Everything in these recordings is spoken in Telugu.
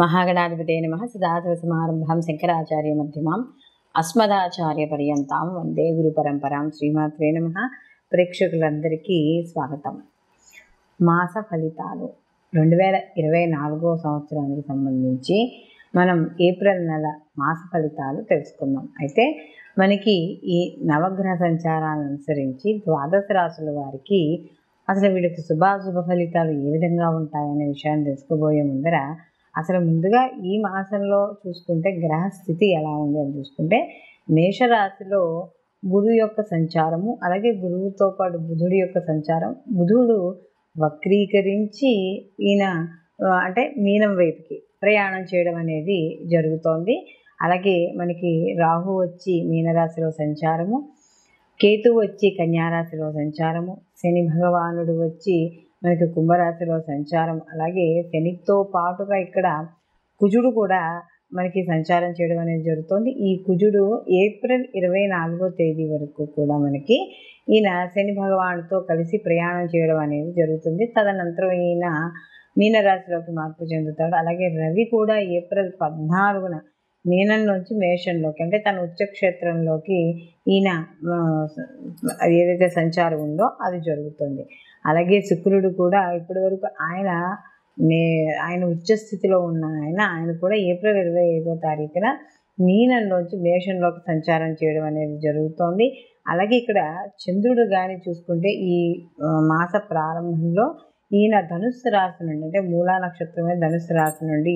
महागणाधिपते नमः। सदाशिवसमारम्भां शङ्कराचार्यमध्यमाम् अस्मदाचार्यपर्यन्तां వందే గురు పరంపరాం. శ్రీమాత్రే నమః. ప్రేక్షకులందరికీ స్వాగతం. మాస ఫలితాలు 2024 సంవత్సరానికి సంబంధించి మనం ఏప్రిల్ నెల మాస ఫలితాలు తెలుసుకుందాం. అయితే మనకి ఈ నవగ్రహ సంచారాలను అనుసరించి ద్వాదశ రాశుల వారికి అసలు వీళ్ళకి శుభాశుభ ఫలితాలు ఏ విధంగా ఉంటాయనే విషయాన్ని తెలుసుకోబోయే ముందర అసలు ముందుగా ఈ మాసంలో చూసుకుంటే గ్రహ స్థితి ఎలా ఉంది అని చూసుకుంటే మేషరాశిలో బుధుడు యొక్క సంచారము, అలాగే గురువుతో పాటు బుధుడి యొక్క సంచారం. బుధుడు వక్రీకరించి ఈయన అంటే మీనం వైపుకి ప్రయాణం చేయడం అనేది జరుగుతోంది. అలాగే మనకి రాహు వచ్చి మీనరాశిలో సంచారము, కేతువు వచ్చి కన్యారాశిలో సంచారము, శని భగవానుడు వచ్చి మనకి కుంభరాశిలో సంచారం, అలాగే శనితో పాటుగా ఇక్కడ కుజుడు కూడా మనకి సంచారం చేయడం అనేది జరుగుతుంది. ఈ కుజుడు ఏప్రిల్ 24వ తేదీ వరకు కూడా మనకి ఈయన శని భగవానుడితో కలిసి ప్రయాణం చేయడం అనేది జరుగుతుంది. తదనంతరం ఈయన మీనరాశిలోకి మార్పు చెందుతాడు. అలాగే రవి కూడా ఏప్రిల్ 14న మీనంలోంచి మేషంలోకి అంటే తన ఉచ్చక్షేత్రంలోకి ఈయన ఏదైతే సంచారం ఉందో అది జరుగుతుంది. అలాగే శుక్రుడు కూడా ఇప్పటి వరకు ఆయన ఉచ్చస్థితిలో ఉన్న ఆయన కూడా ఏప్రిల్ 25వ తారీఖున మీనంలోంచి మేషంలోకి సంచారం చేయడం అనేది జరుగుతోంది. అలాగే ఇక్కడ చంద్రుడు కానీ చూసుకుంటే ఈ మాస ప్రారంభంలో ఈయన ధనుస్సు రాశి నుండి అంటే మూలా నక్షత్రమే ధనుస్సు రాశి నుండి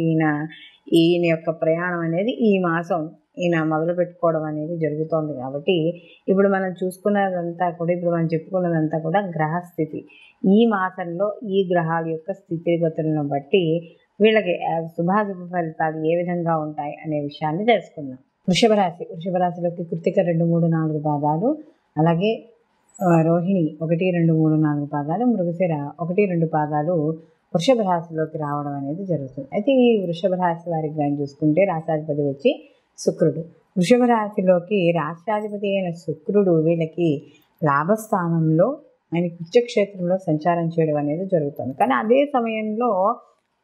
ఈయన యొక్క ప్రయాణం అనేది ఈ మాసం ఈయన మొదలు పెట్టుకోవడం అనేది జరుగుతోంది. కాబట్టి ఇప్పుడు మనం చూసుకున్నదంతా కూడా ఇప్పుడు మనం చెప్పుకున్నదంతా కూడా గ్రహస్థితి. ఈ మాసంలో ఈ గ్రహాల యొక్క స్థితిగతులను బట్టి వీళ్ళకి శుభాశుభ ఫలితాలు ఏ విధంగా ఉంటాయి అనే విషయాన్ని తెలుసుకుందాం. వృషభ రాశిలోకి కృతిక 2, 3, 4 పాదాలు, అలాగే రోహిణి 1, 2, 3, 4 పాదాలు, మృగశిర 1, 2 పాదాలు వృషభ రాశిలోకి రావడం అనేది జరుగుతుంది. అయితే ఈ వృషభ రాశి వారికి కానీ చూసుకుంటే రాశాధిపతి వచ్చి శుక్రుడు. వృషభ రాశిలోకి రాష్ట్రాధిపతి అయిన శుక్రుడు వీళ్ళకి లాభస్థానంలో ఆయన ఉచ్చక్షేత్రంలో సంచారం చేయడం అనేది జరుగుతుంది. కానీ అదే సమయంలో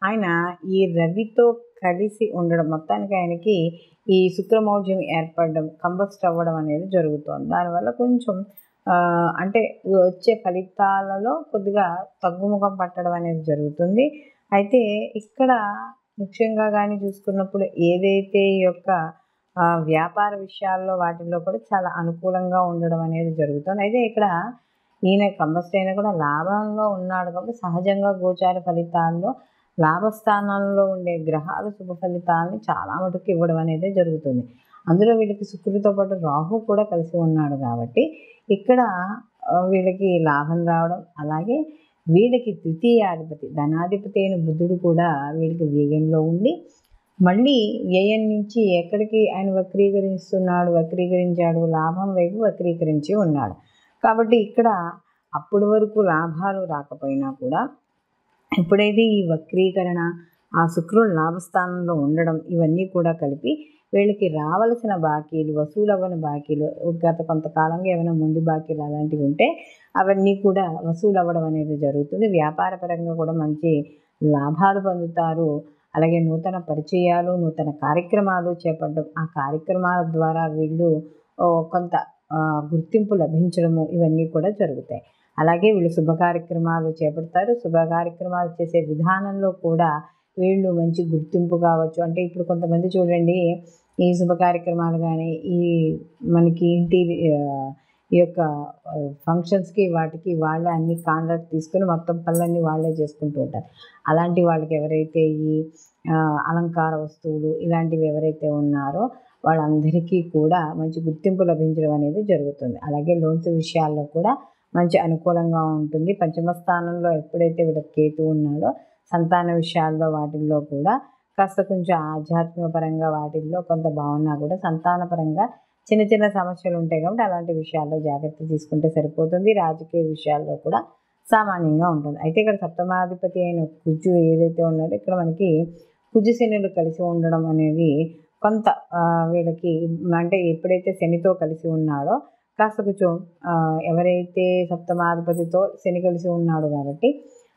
ఆయన ఈ రవితో కలిసి ఉండడం, మొత్తానికి ఆయనకి ఈ శుక్రమౌఢ్యం ఏర్పడడం, కంబస్ట్ అవ్వడం అనేది జరుగుతుంది. దానివల్ల కొంచెం అంటే వచ్చే ఫలితాలలో కొద్దిగా తగ్గుముఖం పట్టడం అనేది జరుగుతుంది. అయితే ఇక్కడ ముఖ్యంగా కానీ చూసుకున్నప్పుడు ఏదైతే ఈ యొక్క వ్యాపార విషయాల్లో వాటిల్లో కూడా చాలా అనుకూలంగా ఉండడం అనేది జరుగుతుంది. అయితే ఇక్కడ ఈయన కంబస్ట్ అయినా కూడా లాభంలో ఉన్నాడు కాబట్టి సహజంగా గోచార ఫలితాల్లో లాభస్థానాల్లో ఉండే గ్రహాలు శుభ ఫలితాలని చాలా మటుకు ఇవ్వడం అనేది జరుగుతుంది. అందులో వీళ్ళకి శుక్రుడితో పాటు రాహు కూడా కలిసి ఉన్నాడు కాబట్టి ఇక్కడ వీళ్ళకి లాభం రావడం, అలాగే వీళ్ళకి తృతీయాధిపతి ధనాధిపతి అయిన బుధుడు కూడా వీళ్ళకి వ్యయంలో ఉండి మళ్ళీ వ్యయం నుంచి ఎక్కడికి ఆయన వక్రీకరించాడు లాభం వైపు వక్రీకరించి ఉన్నాడు. కాబట్టి ఇక్కడ అప్పటి వరకు లాభాలు రాకపోయినా కూడా ఎప్పుడైతే ఈ వక్రీకరణ ఆ శుక్రుడు లాభస్థానంలో ఉండడం ఇవన్నీ కూడా కలిపి వీళ్ళకి రావలసిన బాకీలు, వసూలవ్వని బాకీలు, గత కొంతకాలంగా ఏమైనా ముందు బాకీలు అలాంటివి ఉంటే అవన్నీ కూడా వసూలు అవ్వడం అనేది జరుగుతుంది. వ్యాపార పరంగా కూడా మంచి లాభాలు పొందుతారు. అలాగే నూతన పరిచయాలు, నూతన కార్యక్రమాలు చేపట్టడం, ఆ కార్యక్రమాల ద్వారా వీళ్ళు కొంత గుర్తింపు లభించడము ఇవన్నీ కూడా జరుగుతాయి. అలాగే వీళ్ళు శుభ కార్యక్రమాలు చేపడతారు. శుభ కార్యక్రమాలు చేసే విధానంలో కూడా వీళ్ళు మంచి గుర్తింపు కావచ్చు. అంటే ఇప్పుడు కొంతమంది చూడండి, ఈ శుభ కార్యక్రమాలు కానీ మనకి ఇంటి ఈ యొక్క ఫంక్షన్స్కి వాటికి వాళ్ళే అన్ని కాంట్రాక్ట్ తీసుకుని మొత్తం పనులన్నీ వాళ్ళే చేసుకుంటూ ఉంటారు. అలాంటి వాళ్ళకి ఎవరైతే ఈ అలంకార వస్తువులు ఇలాంటివి ఎవరైతే ఉన్నారో వాళ్ళందరికీ కూడా మంచి గుర్తింపు లభించడం అనేది జరుగుతుంది. అలాగే లోన్స్ విషయాల్లో కూడా మంచి అనుకూలంగా ఉంటుంది. పంచమ స్థానంలో ఎప్పుడైతే వీళ్ళకి కేతు ఉన్నాడో సంతాన విషయాల్లో వాటిల్లో కూడా కాస్త కొంచెం ఆధ్యాత్మిక పరంగా వాటిల్లో కొంత బాగున్నా కూడా సంతాన పరంగా చిన్న చిన్న సమస్యలు ఉంటాయి కాబట్టి అలాంటి విషయాల్లో జాగ్రత్త తీసుకుంటే సరిపోతుంది. రాజకీయ విషయాల్లో కూడా సామాన్యంగా ఉంటుంది. అయితే ఇక్కడ సప్తమాధిపతి అయిన కుజు ఏదైతే ఉన్నాడో ఇక్కడ మనకి కుజు శనులు కలిసి ఉండడం అనేది కొంత వీళ్ళకి అంటే ఎప్పుడైతే శనితో కలిసి ఉన్నాడో కాస్త కొంచెం ఎవరైతే సప్తమాధిపతితో శని కలిసి ఉన్నాడు కాబట్టి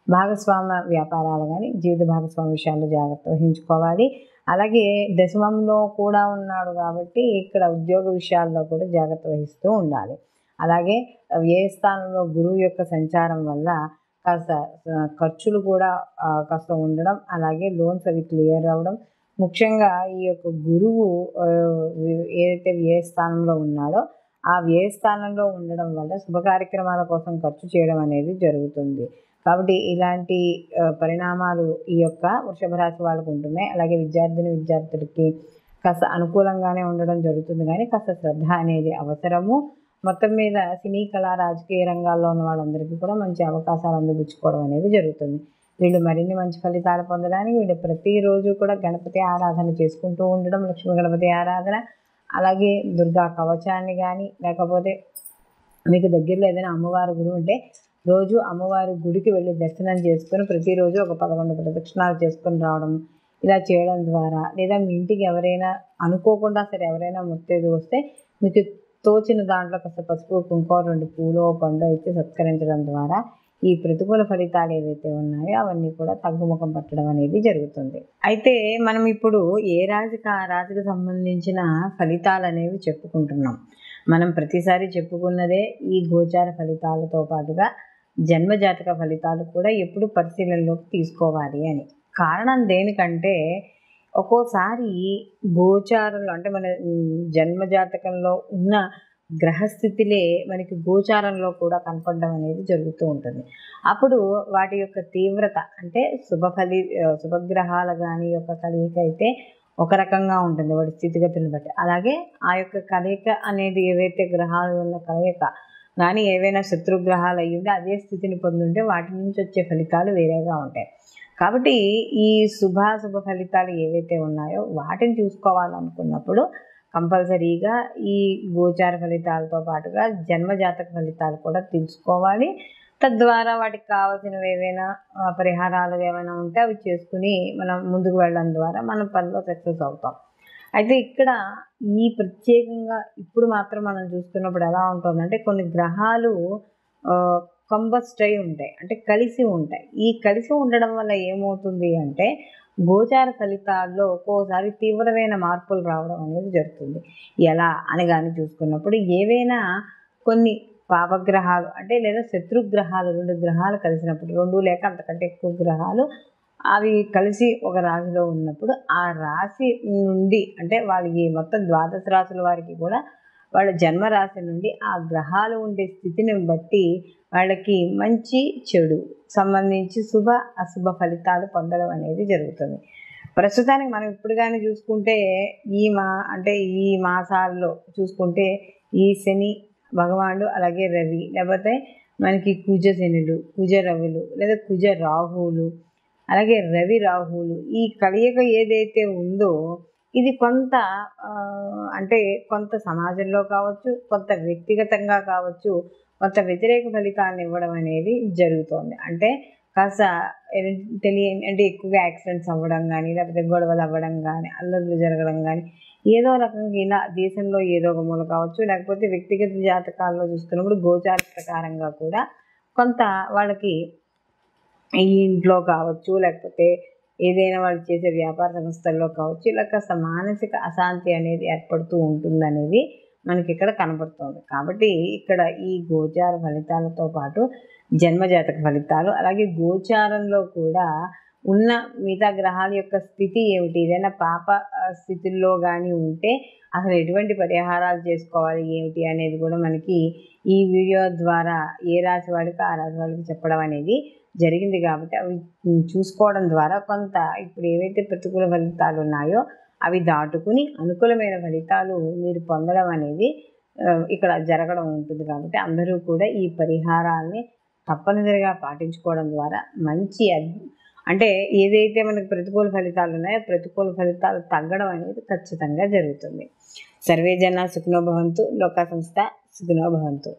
భాగస్వామ్య వ్యాపారాలు కానీ జీవిత భాగస్వామ్య విషయాల్లో జాగ్రత్త వహించుకోవాలి. అలాగే దశమంలో కూడా ఉన్నాడు కాబట్టి ఇక్కడ ఉద్యోగ విషయాల్లో కూడా జాగ్రత్త వహిస్తూ ఉండాలి. అలాగే వ్యయ స్థానంలో గురువు యొక్క సంచారం వల్ల కాస్త ఖర్చులు కూడా కాస్త ఉండడం, అలాగే లోన్స్ అవి క్లియర్ అవ్వడం. ముఖ్యంగా ఈ యొక్క గురువు ఏదైతే వ్యయ స్థానంలో ఉన్నాడో ఆ వ్యయ స్థానంలో ఉండడం వల్ల శుభ కార్యక్రమాల కోసం ఖర్చు చేయడం అనేది జరుగుతుంది. కాబట్టి ఇలాంటి పరిణామాలు ఈ యొక్క వృషభ రాశి వాళ్ళకు ఉంటున్నాయి. అలాగే విద్యార్థులకి కాస్త అనుకూలంగానే ఉండడం జరుగుతుంది, కానీ కాస్త శ్రద్ధ అనేది అవసరము. మొత్తం మీద సినీ కళా రాజకీయ రంగాల్లో ఉన్న వాళ్ళందరికీ కూడా మంచి అవకాశాలు అందిపుచ్చుకోవడం అనేది జరుగుతుంది. వీళ్ళు మరిన్ని మంచి ఫలితాలు పొందడానికి వీళ్ళు ప్రతిరోజు కూడా గణపతి ఆరాధన చేసుకుంటూ ఉండడం, లక్ష్మీ గణపతి ఆరాధన, అలాగే దుర్గా కవచాన్ని కానీ, లేకపోతే మీకు దగ్గరలో ఏదైనా అమ్మవారి గుడి ఉంటే రోజు అమ్మవారి గుడికి వెళ్ళి దర్శనం చేసుకొని ప్రతిరోజు ఒక 11 ప్రదక్షిణాలు చేసుకొని రావడం, ఇలా చేయడం ద్వారా, లేదా మీ ఇంటికి ఎవరైనా అనుకోకుండా సరే ఎవరైనా ముత్తైదు వస్తే మీకు తోచిన దాంట్లో కాస్త పసుపు, కుంకుమ, 2 పూలు, పండు ఇచ్చి సత్కరించడం ద్వారా ఈ ప్రతికూల ఫలితాలు ఏవైతే ఉన్నాయో అవన్నీ కూడా తగ్గుముఖం పట్టడం అనేది జరుగుతుంది. అయితే మనం ఇప్పుడు ఏ రాశికి ఆ రాశికి సంబంధించిన ఫలితాలు అనేవి చెప్పుకుంటున్నాం. మనం ప్రతిసారి చెప్పుకున్నదే ఈ గోచార ఫలితాలతో పాటుగా జన్మజాతక ఫలితాలు కూడా ఎప్పుడు పరిశీలనలోకి తీసుకోవాలి అని. కారణం దేనికంటే ఒక్కోసారి గోచారంలో అంటే మన జన్మజాతకంలో ఉన్న గ్రహస్థితిలే మనకి గోచారంలో కూడా కనపడడం అనేది జరుగుతూ ఉంటుంది. అప్పుడు వాటి యొక్క తీవ్రత అంటే శుభగ్రహాల కానీ యొక్క కలయిక అయితే ఒక రకంగా ఉంటుంది వాటి స్థితిగతులను బట్టి. అలాగే ఆ యొక్క కలయిక అనేది ఏవైతే గ్రహాలు ఉన్న కలయిక కానీ ఏవైనా శత్రుగ్రహాలు అయ్యి ఉంటే అదే స్థితిని పొందుంటే వాటి నుంచి వచ్చే ఫలితాలు వేరేగా ఉంటాయి. కాబట్టి ఈ శుభాశుభ ఫలితాలు ఏవైతే ఉన్నాయో వాటిని చూసుకోవాలనుకున్నప్పుడు కంపల్సరీగా ఈ గోచార ఫలితాలతో పాటుగా జన్మజాతక ఫలితాలు కూడా తెలుసుకోవాలి. తద్వారా వాటికి కావాల్సినవి ఏవైనా పరిహారాలు ఏమైనా ఉంటే అవి చేసుకుని మనం ముందుకు వెళ్ళడం ద్వారా మన పనిలో సక్సెస్ అవుతాం. అయితే ఇక్కడ ఈ ప్రత్యేకంగా ఇప్పుడు మాత్రం మనం చూస్తున్నప్పుడు ఎలా ఉంటుందంటే కొన్ని గ్రహాలు కంబస్ట్ అయి ఉంటాయి, అంటే కలిసి ఉంటాయి. ఈ కలిసి ఉండడం వల్ల ఏమవుతుంది అంటే గోచార ఫలితాల్లో ఒక్కోసారి తీవ్రమైన మార్పులు రావడం అనేది జరుగుతుంది. ఎలా అని కానీ చూసుకున్నప్పుడు ఏవైనా కొన్ని పాపగ్రహాలు అంటే లేదా శత్రుగ్రహాలు 2 గ్రహాలు కలిసినప్పుడు 2 లేక అంతకంటే ఎక్కువ గ్రహాలు అవి కలిసి ఒక రాశిలో ఉన్నప్పుడు ఆ రాశి నుండి అంటే వాళ్ళకి మొత్తం 12 రాశుల వారికి కూడా వాళ్ళ జన్మరాశి నుండి ఆ గ్రహాలు ఉండే స్థితిని బట్టి వాళ్ళకి మంచి చెడు సంబంధించి శుభ అశుభ ఫలితాలు పొందడం అనేది జరుగుతుంది. ప్రస్తుతానికి మనం ఇప్పుడు కానీ చూసుకుంటే ఈ మాసాల్లో చూసుకుంటే ఈ శని భగవానుడు, అలాగే రవి, లేకపోతే మనకి కుజ శనులు, కుజ రవులు, లేదా కుజ రాహువులు, అలాగే రవి రాహువులు ఈ కలయిక ఏదైతే ఉందో ఇది కొంత అంటే కొంత సమాజంలో కావచ్చు, కొంత వ్యక్తిగతంగా కావచ్చు, కొంత వ్యతిరేక ఫలితాలను ఇవ్వడం అనేది జరుగుతుంది. అంటే కాస్త అంటే ఎక్కువగా యాక్సిడెంట్స్ అవ్వడం కానీ, లేకపోతే గొడవలు అవ్వడం కానీ, అల్లర్లు జరగడం కానీ, ఏదో రకంగా ఇలా దేశంలో ఏదో ఒక మూల కావచ్చు, లేకపోతే వ్యక్తిగత జాతకాల్లో చూసుకున్నప్పుడు గోచార ప్రకారంగా కూడా కొంత వాళ్ళకి ఈ ఇంట్లో కావచ్చు, లేకపోతే ఏదైనా వాళ్ళు చేసే వ్యాపార సంస్థల్లో కావచ్చు, ఇలా కాస్త మానసిక అశాంతి అనేది ఏర్పడుతూ ఉంటుందనేది మనకి ఇక్కడ కనబడుతుంది. కాబట్టి ఇక్కడ ఈ గోచార ఫలితాలతో పాటు జన్మజాతక ఫలితాలు, అలాగే గోచారంలో కూడా ఉన్న మిగతా గ్రహాల యొక్క స్థితి ఏమిటి, ఏదైనా పాప స్థితుల్లో కానీ ఉంటే అసలు ఎటువంటి పరిహారాలు చేసుకోవాలి ఏమిటి అనేది కూడా మనకి ఈ వీడియో ద్వారా ఏ రాశి వాళ్ళకి ఆ రాశి వాళ్ళకి చెప్పడం అనేది జరిగింది. కాబట్టి అవి చూసుకోవడం ద్వారా కొంత ఇప్పుడు ఏవైతే ప్రతికూల ఫలితాలు ఉన్నాయో అవి దాటుకుని అనుకూలమైన ఫలితాలు మీరు పొందడం అనేది ఇక్కడ జరగడం ఉంటుంది. కాబట్టి అందరూ కూడా ఈ పరిహారాల్ని తప్పనిసరిగా పాటించుకోవడం ద్వారా మంచి అంటే ఏదైతే మనకు ప్రతికూల ఫలితాలు ఉన్నాయో ప్రతికూల ఫలితాలు తగ్గడం అనేది ఖచ్చితంగా జరుగుతుంది. సర్వే జన సుఖినో భవంతు, లోకా సంస్థ సుఖినో భవంతు.